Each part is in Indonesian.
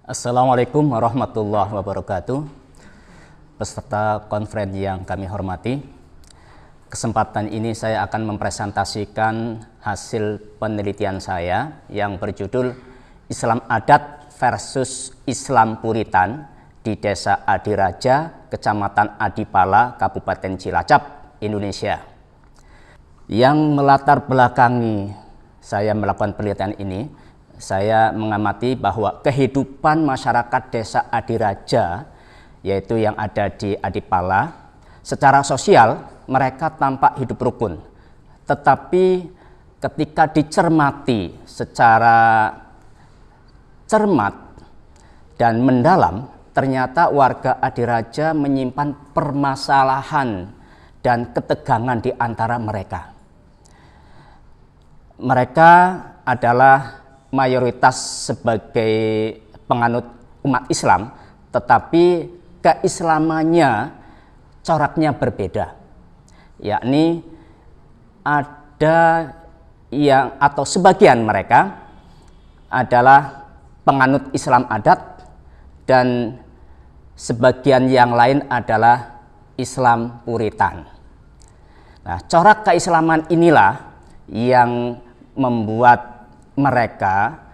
Assalamualaikum warahmatullahi wabarakatuh. Peserta konferensi yang kami hormati, kesempatan ini saya akan mempresentasikan hasil penelitian saya yang berjudul Islam Adat versus Islam Puritan di Desa Adiraja, Kecamatan Adipala, Kabupaten Cilacap, Indonesia. Yang melatar belakangi saya melakukan penelitian ini, saya mengamati bahwa kehidupan masyarakat Desa Adiraja, yaitu yang ada di Adipala, secara sosial mereka tampak hidup rukun. Tetapi ketika dicermati secara cermat dan mendalam, ternyata warga Adiraja menyimpan permasalahan dan ketegangan di antara mereka. Mereka adalah mayoritas sebagai penganut umat Islam, tetapi keislamannya coraknya berbeda, yakni ada yang atau sebagian mereka adalah penganut Islam adat dan sebagian yang lain adalah Islam Puritan. Nah, corak keislaman inilah yang membuat mereka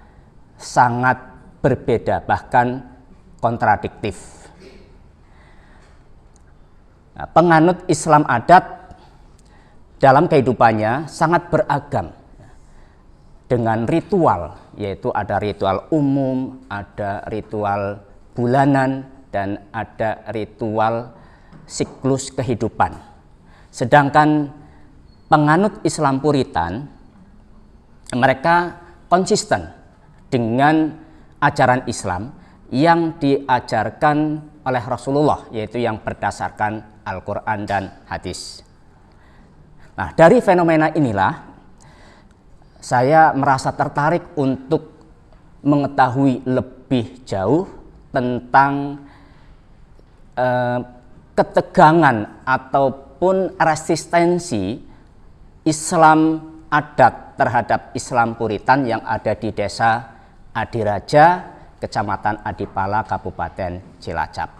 sangat berbeda, bahkan kontradiktif. Nah, penganut Islam adat dalam kehidupannya sangat beragam dengan ritual, yaitu ada ritual umum, ada ritual bulanan, dan ada ritual siklus kehidupan. Sedangkan penganut Islam Puritan, mereka konsisten dengan ajaran Islam yang diajarkan oleh Rasulullah, yaitu yang berdasarkan Al-Quran dan hadis. Nah, dari fenomena inilah saya merasa tertarik untuk mengetahui lebih jauh tentang ketegangan ataupun resistensi Islam adat terhadap Islam Puritan yang ada di Desa Adiraja, Kecamatan Adipala, Kabupaten Cilacap.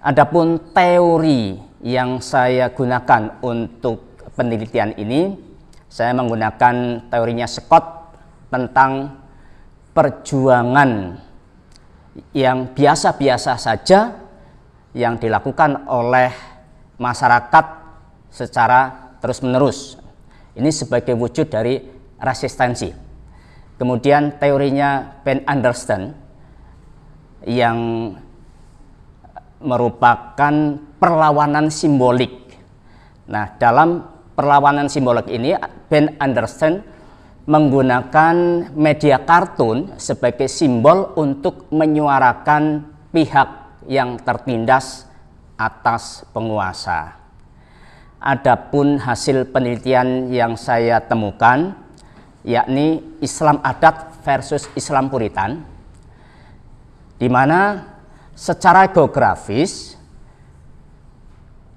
Adapun teori yang saya gunakan untuk penelitian ini, saya menggunakan teorinya Scott tentang perjuangan yang biasa-biasa saja yang dilakukan oleh masyarakat secara terus-menerus. Ini sebagai wujud dari resistensi. Kemudian teorinya Ben Anderson yang merupakan perlawanan simbolik. Nah, dalam perlawanan simbolik ini Ben Anderson menggunakan media kartun sebagai simbol untuk menyuarakan pihak yang tertindas atas penguasa. Adapun hasil penelitian yang saya temukan, yakni Islam adat versus Islam Puritan, di mana secara geografis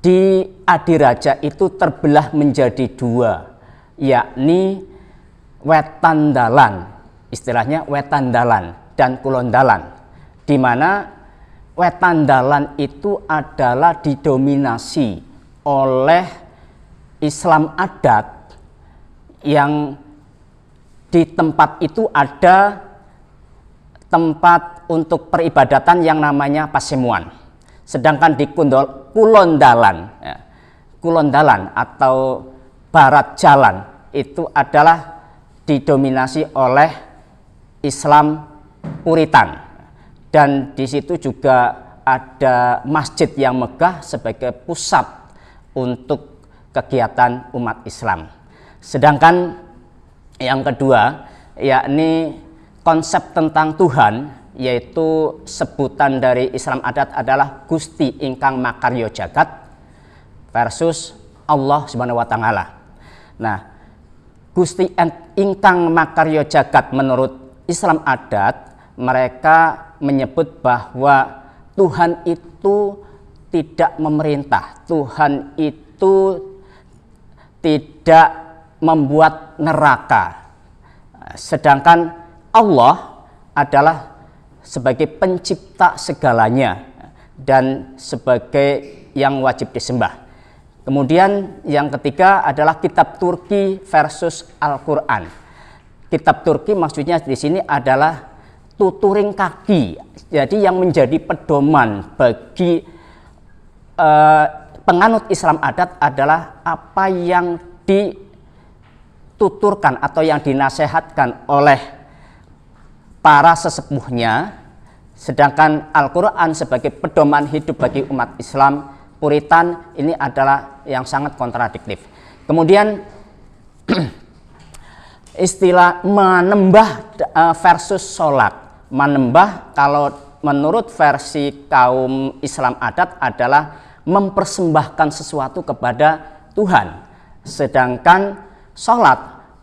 di Adiraja itu terbelah menjadi dua, yakni Wetan Dalan, istilahnya Wetan Dalan dan Kulon Dalan, di mana Wetan Dalan itu adalah didominasi oleh Islam adat yang di tempat itu ada tempat untuk peribadatan yang namanya Pasemuan. Sedangkan di Kulon Dalan atau Barat Jalan itu adalah didominasi oleh Islam Puritan. Dan di situ juga ada masjid yang megah sebagai pusat untuk kegiatan umat Islam. Sedangkan yang kedua, yakni konsep tentang Tuhan, yaitu sebutan dari Islam adat adalah Gusti Ingkang Makaryo Jagat versus Allah Subhanahu wa Ta'ala. Nah, Gusti Ingkang Makaryo Jagat menurut Islam adat, mereka menyebut bahwa Tuhan itu tidak memerintah, Tuhan itu tidak membuat neraka. Sedangkan Allah adalah sebagai pencipta segalanya dan sebagai yang wajib disembah. Kemudian yang ketiga adalah kitab Turki versus Al-Quran. Kitab Turki maksudnya di sini adalah tuturing kaki, jadi yang menjadi pedoman bagi penganut Islam adat adalah apa yang dituturkan atau yang dinasehatkan oleh para sesepuhnya, sedangkan Al-Quran sebagai pedoman hidup bagi umat Islam Puritan ini adalah yang sangat kontradiktif. Kemudian istilah menembah versus sholat. Menembah kalau menurut versi kaum Islam adat adalah mempersembahkan sesuatu kepada Tuhan, sedangkan sholat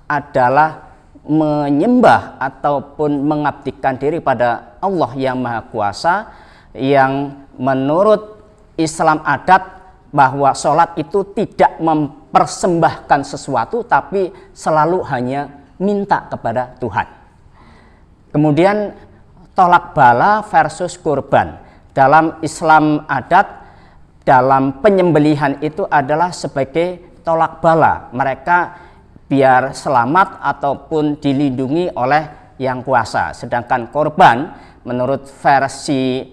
adalah menyembah ataupun mengabdikan diri pada Allah yang Maha Kuasa, yang menurut Islam adat bahwa sholat itu tidak mempersembahkan sesuatu tapi selalu hanya minta kepada Tuhan. Kemudian tolak bala versus kurban. Dalam Islam adat, dalam penyembelihan itu adalah sebagai tolak bala. Mereka biar selamat ataupun dilindungi oleh yang kuasa. Sedangkan korban menurut versi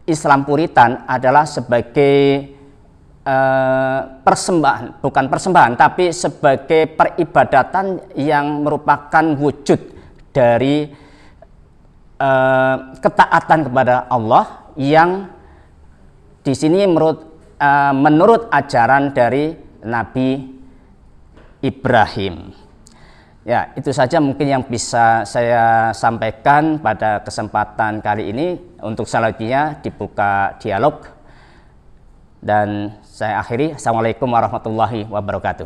Islam Puritan adalah sebagai persembahan, bukan persembahan, tapi sebagai peribadatan yang merupakan wujud dari ketaatan kepada Allah yang di sini menurut ajaran dari Nabi Ibrahim. Ya, itu saja mungkin yang bisa saya sampaikan pada kesempatan kali ini. Untuk selanjutnya dibuka dialog. Dan saya akhiri. Assalamualaikum warahmatullahi wabarakatuh.